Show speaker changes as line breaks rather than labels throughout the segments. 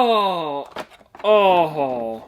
Oh,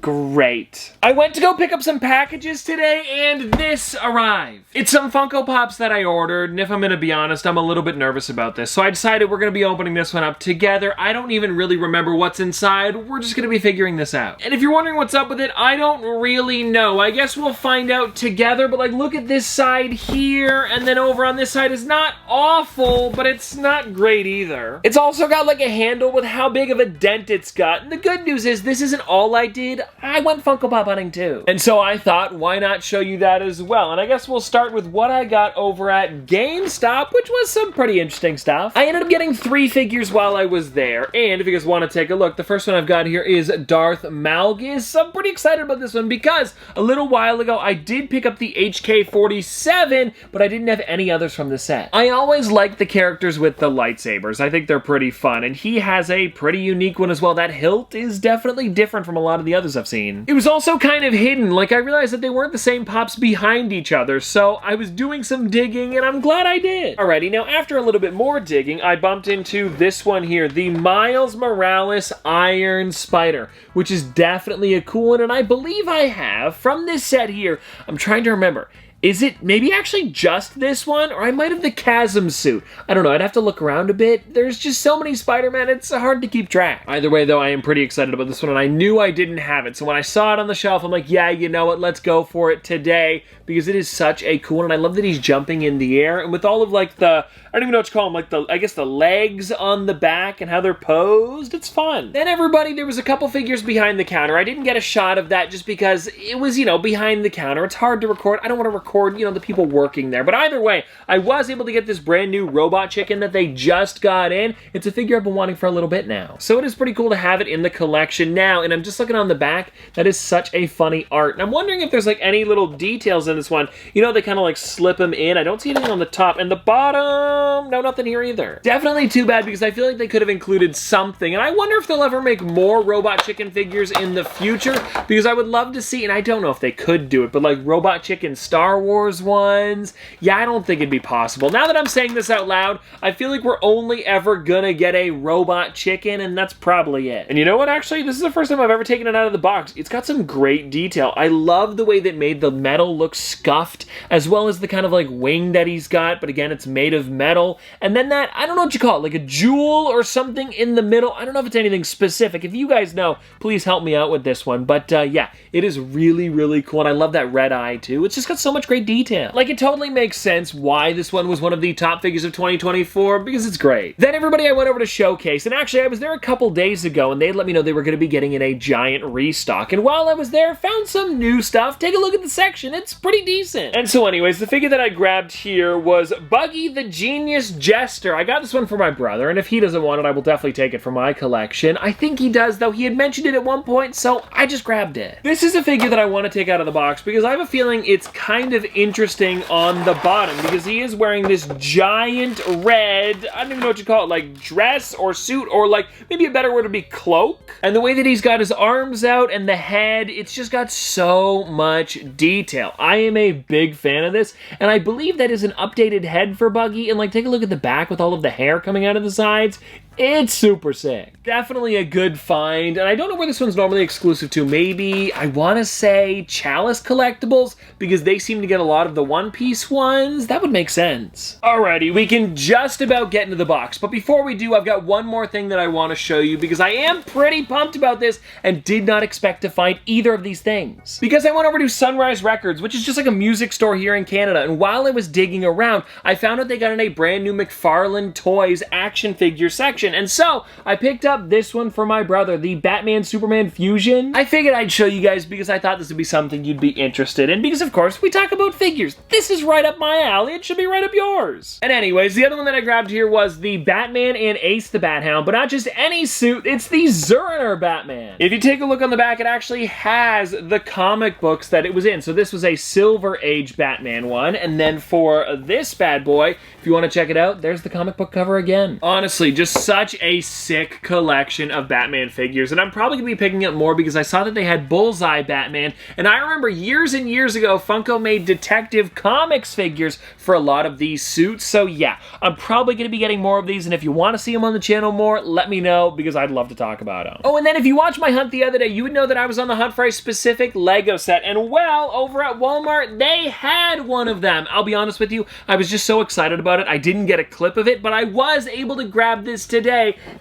great. I went to go pick up some packages today, and this arrived. It's some Funko Pops that I ordered, and if I'm gonna be honest, I'm a little bit nervous about this. So I decided we're gonna be opening this one up together. I don't even really remember what's inside. We're just gonna be figuring this out. And if you're wondering what's up with it, I don't really know. I guess we'll find out together, but like, look at this side here, and then over on this side is not awful, but it's not great either. It's also got like a handle with how big of a dent it's got. And the good news is this isn't all I did. I went Funko Pop hunting too. And so I thought, why not show you that as well? And I guess we'll start with what I got over at GameStop, which was some pretty interesting stuff. I ended up getting 3 figures while I was there. And if you guys want to take a look, the first one I've got here is Darth Malgus. I'm pretty excited about this one because a little while ago I did pick up the HK-47, but I didn't have any others from the set. I always like the characters with the lightsabers. I think they're pretty fun. And he has a pretty unique one as well. That hilt is definitely different from a lot of the others I've seen. It was also kind of hidden. Like, I realized that they weren't the same pops behind each other, so I was doing some digging, and I'm glad I did. Alrighty, now after a little bit more digging, I bumped into this one here, the Miles Morales Iron Spider, which is definitely a cool one, and I believe I have, from this set here, I'm trying to remember, is it maybe actually just this one? Or I might have the Chasm suit. I don't know, I'd have to look around a bit. There's just so many Spider-Man, it's hard to keep track. Either way, though, I am pretty excited about this one, and I knew I didn't have it. So when I saw it on the shelf, I'm like, yeah, you know what, let's go for it today, because it is such a cool one, and I love that he's jumping in the air, and with all of, like, I don't even know what to call them, like, I guess the legs on the back and how they're posed, it's fun. Then, everybody, there was a couple figures behind the counter. I didn't get a shot of that just because it was, you know, behind the counter. It's hard to record. I don't want to record, you know, the people working there. But either way, I was able to get this brand new robot chicken that they just got in. It's a figure I've been wanting for a little bit now. So it is pretty cool to have it in the collection now, and I'm just looking on the back. That is such a funny art. And I'm wondering if there's like any little details in this one. You know, they kind of like slip them in. I don't see anything on the top and the bottom. No, nothing here either. Definitely too bad because I feel like they could have included something. And I wonder if they'll ever make more robot chicken figures in the future, because I would love to see, and I don't know if they could do it, but like robot chicken Star Wars ones. Yeah, I don't think it'd be possible. Now that I'm saying this out loud, I feel like we're only ever gonna get a robot chicken, and that's probably it. And you know what, actually? This is the first time I've ever taken it out of the box. It's got some great detail. I love the way that made the metal look scuffed, as well as the kind of like wing that he's got, but again, it's made of metal. And then that, I don't know what you call it, like a jewel or something in the middle. I don't know if it's anything specific. If you guys know, please help me out with this one. But yeah, it is really, really cool, and I love that red eye too. It's just got so much great detail. Like, it totally makes sense why this one was one of the top figures of 2024, because it's great. Then, everybody, I went over to Showcase, and actually, I was there a couple days ago, and they let me know they were going to be getting in a giant restock. And while I was there, found some new stuff. Take a look at the section. It's pretty decent. And so anyways, the figure that I grabbed here was Buggy the Genius Jester. I got this one for my brother, and if he doesn't want it, I will definitely take it for my collection. I think he does, though. He had mentioned it at one point, so I just grabbed it. This is a figure that I want to take out of the box because I have a feeling it's kind of interesting on the bottom, because he is wearing this giant red, I don't even know what you call it, like dress or suit, or like maybe a better word would be cloak. And the way that he's got his arms out and the head, it's just got so much detail. I am a big fan of this, and I believe that is an updated head for Buggy. And like, take a look at the back with all of the hair coming out of the sides. It's super sick. Definitely a good find, and I don't know where this one's normally exclusive to. Maybe, I want to say Chalice Collectibles, because they seem to get a lot of the one-piece ones. That would make sense. Alrighty, we can just about get into the box, but before we do, I've got one more thing that I want to show you, because I am pretty pumped about this and did not expect to find either of these things. Because I went over to Sunrise Records, which is just like a music store here in Canada, and while I was digging around, I found out they got in a brand new McFarlane Toys action figure section. And so, I picked up this one for my brother, the Batman-Superman Fusion. I figured I'd show you guys because I thought this would be something you'd be interested in, because of course, we talk about figures. This is right up my alley. It should be right up yours. And anyways, the other one that I grabbed here was the Batman and Ace the Bat Hound, but not just any suit, it's the Zurner Batman. If you take a look on the back, it actually has the comic books that it was in. So this was a Silver Age Batman one, and then for this bad boy, if you want to check it out, there's the comic book cover again. Honestly, just such such a sick collection of Batman figures, and I'm probably going to be picking up more because I saw that they had Bullseye Batman, and I remember years and years ago, Funko made Detective Comics figures for a lot of these suits, so yeah, I'm probably going to be getting more of these, and if you want to see them on the channel more, let me know because I'd love to talk about them. Oh, and then if you watched my hunt the other day, you would know that I was on the hunt for a specific Lego set, and well, over at Walmart, they had one of them. I'll be honest with you, I was just so excited about it, I didn't get a clip of it, but I was able to grab this today,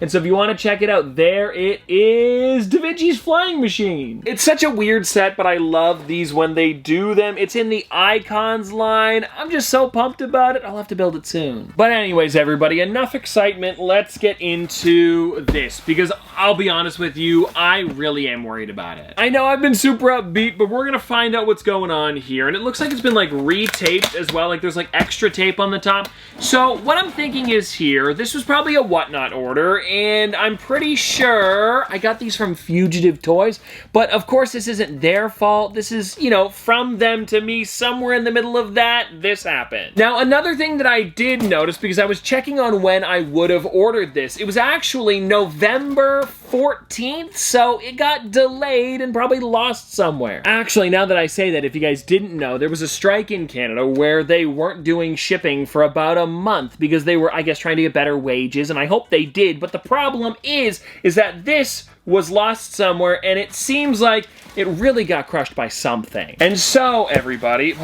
and so if you want to check it out, there it is, Da Vinci's Flying Machine. It's such a weird set, but I love these when they do them. It's in the Icons line. I'm just so pumped about it, I'll have to build it soon. But anyways, everybody, enough excitement, let's get into this, because I'll be honest with you, I really am worried about it. I know I've been super upbeat, but we're gonna find out what's going on here, and it looks like it's been like re-taped as well, like there's like extra tape on the top. So what I'm thinking is here, this was probably a Whatnot order, and I'm pretty sure I got these from Fugitive Toys, but of course this isn't their fault. This is, you know, from them to me, somewhere in the middle of that, this happened. Now, another thing that I did notice, because I was checking on when I would have ordered this, it was actually November 14th, so it got delayed and probably lost somewhere. Actually, now that I say that, if you guys didn't know, there was a strike in Canada where they weren't doing shipping for about a month because they were, I guess, trying to get better wages, and I hope they did, but the problem is that this was lost somewhere, and it seems like it really got crushed by something. And so, everybody,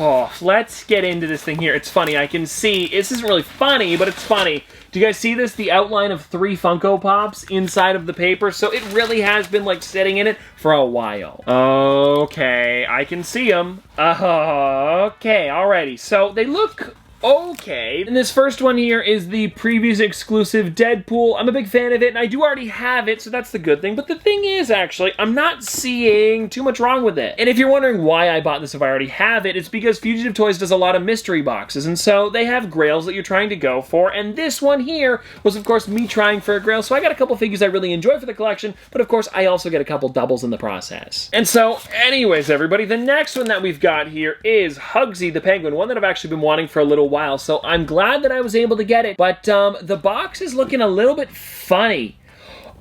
let's get into this thing here. It's funny, I can see, this isn't really funny, but it's funny. Do you guys see this? The outline of 3 Funko Pops inside of the paper, so it really has been, like, sitting in it for a while. Okay, I can see them. Okay, alrighty, so they look okay. And this first one here is the previous exclusive Deadpool. I'm a big fan of it, and I do already have it, so that's the good thing. But the thing is, actually, I'm not seeing too much wrong with it. And if you're wondering why I bought this if I already have it, it's because Fugitive Toys does a lot of mystery boxes, and so they have grails that you're trying to go for, and this one here was, of course, me trying for a grail, so I got a couple figures I really enjoy for the collection, but of course, I also get a couple doubles in the process. And so, anyways, everybody, the next one that we've got here is Hugsy the Penguin, one that I've actually been wanting for a little while, so I'm glad that I was able to get it, but the box is looking a little bit funny.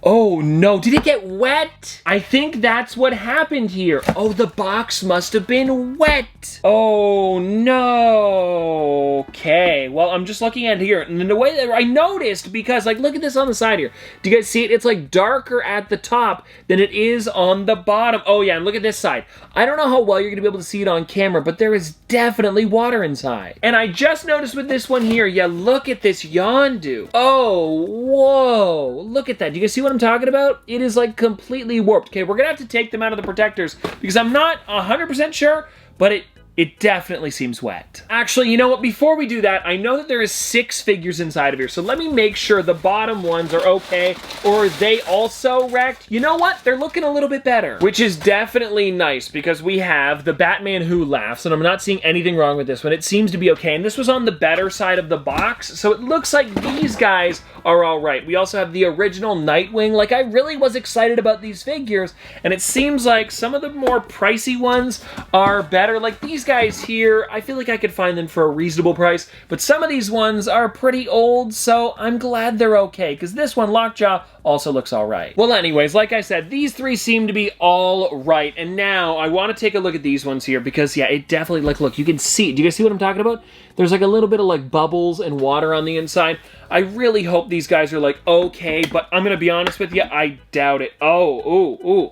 Oh no, did it get wet? I think that's what happened here. Oh, the box must have been wet. Oh no. Okay, well, I'm just looking at it here, and the way that I noticed, because, like, look at this on the side here. Do you guys see it? It's, like, darker at the top than it is on the bottom. Oh yeah, and look at this side. I don't know how well you're gonna be able to see it on camera, but there is definitely water inside. And I just noticed with this one here, yeah, look at this Yondu. Oh, whoa, look at that. Do you guys see what I'm talking about? It is like completely warped. Okay, we're gonna have to take them out of the protectors because I'm not 100% sure, but it definitely seems wet. Actually, you know what? Before we do that, I know that there is 6 figures inside of here, so let me make sure the bottom ones are okay, or are they also wrecked? You know what? They're looking a little bit better, which is definitely nice because we have the Batman Who Laughs, and I'm not seeing anything wrong with this one. It seems to be okay, and this was on the better side of the box, so it looks like these guys are all right. We also have the original Nightwing. Like, I really was excited about these figures, and it seems like some of the more pricey ones are better. Like these guys here, I feel like I could find them for a reasonable price, but some of these ones are pretty old, so I'm glad they're okay, because this one, Lockjaw, also looks all right. Well, anyways, like I said, these 3 seem to be all right, and now I want to take a look at these ones here, because, yeah, it definitely, like, look, you can see, do you guys see what I'm talking about? There's, like, a little bit of, like, bubbles and water on the inside. I really hope these guys are, like, okay, but I'm gonna be honest with you, I doubt it. Oh, ooh.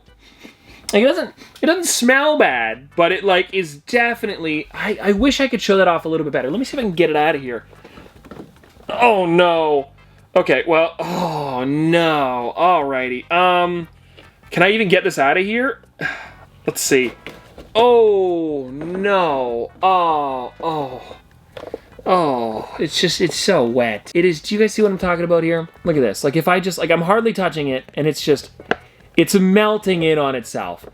Like, it doesn't smell bad, but it, like, is definitely, I wish I could show that off a little bit better. Let me see if I can get it out of here. Oh, no. Okay, well, oh, no. Alrighty. Can I even get this out of here? Let's see. Oh, no. Oh, it's so wet. It is, do you guys see what I'm talking about here? Look at this. Like, if I just, like, I'm hardly touching it, and it's just, it's melting in on itself.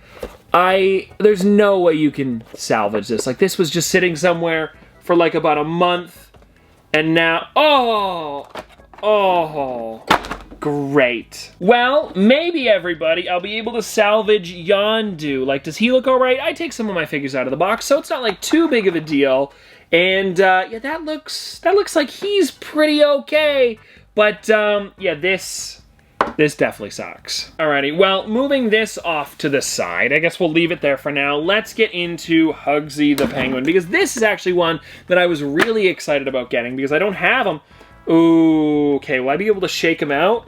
There's no way you can salvage this. Like, this was just sitting somewhere for, like, about a month, and now, oh, great. Well, maybe, everybody, I'll be able to salvage Yondu. Like, does he look all right? I take some of my figures out of the box, so it's not, like, too big of a deal. And, yeah, that looks like he's pretty okay. But, yeah, this This definitely sucks. Alrighty, well, moving this off to the side, I guess we'll leave it there for now. Let's get into Hugsy the Penguin, because this is actually one that I was really excited about getting, because I don't have him. Ooh, okay, will I be able to shake him out?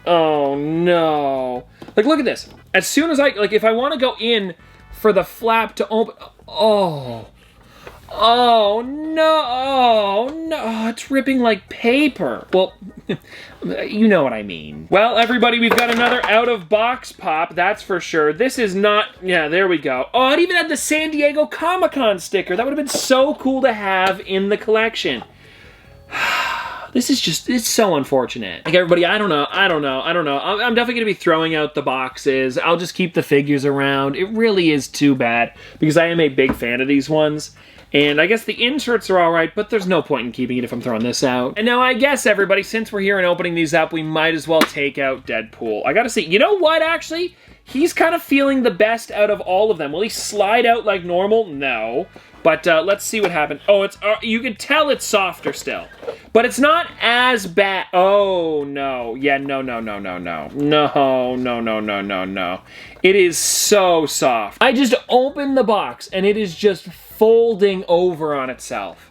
Oh, no. Like, look at this. As soon as if I want to go in for the flap to open, oh. Oh, no, oh, no, oh, it's ripping like paper. Well, you know what I mean. Well, everybody, we've got another out-of-box pop, that's for sure. This is not, yeah, there we go. Oh, it even had the San Diego Comic-Con sticker. That would have been so cool to have in the collection. This is just, it's so unfortunate. Like, everybody, I don't know. I'm definitely going to be throwing out the boxes. I'll just keep the figures around. It really is too bad, because I am a big fan of these ones. And I guess the inserts are alright, but there's no point in keeping it if I'm throwing this out. And now I guess, everybody, since we're here and opening these up, we might as well take out Deadpool. I gotta say, you know what, actually? He's kind of feeling the best out of all of them. Will he slide out like normal? No. But let's see what happens. Oh, it's you can tell it's softer still. But it's not as bad. Oh, no. Yeah, no. No. It is so soft. I just opened the box, and it is just folding over on itself.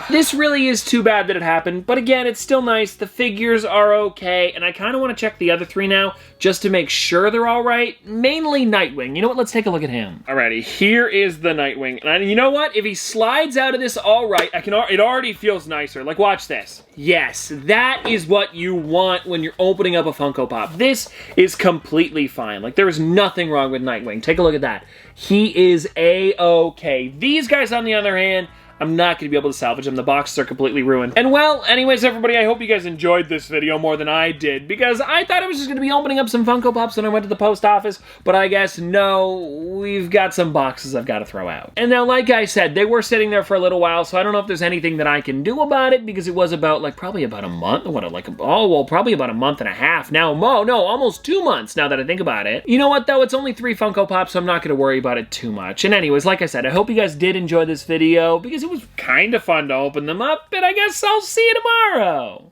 This really is too bad that it happened, but again, it's still nice. The figures are okay, and I kind of want to check the other three now, just to make sure they're all right. Mainly Nightwing. You know what? Let's take a look at him. Alrighty, here is the Nightwing. And you know what? If he slides out of this all right, it already feels nicer. Like, watch this. Yes, that is what you want when you're opening up a Funko Pop. This is completely fine. Like, there is nothing wrong with Nightwing. Take a look at that. He is A-okay. These guys, on the other hand, I'm not going to be able to salvage them. The boxes are completely ruined. And well, anyways, everybody, I hope you guys enjoyed this video more than I did, because I thought I was just going to be opening up some Funko Pops when I went to the post office, but I guess no, we've got some boxes I've got to throw out. And now, like I said, they were sitting there for a little while, so I don't know if there's anything that I can do about it, because it was about, like, probably about a month, probably about a month and a half now. No, almost 2 months now that I think about it. You know what, though? It's only 3 Funko Pops, so I'm not going to worry about it too much. And anyways, like I said, I hope you guys did enjoy this video, because it was kind of fun to open them up, and I guess I'll see you tomorrow.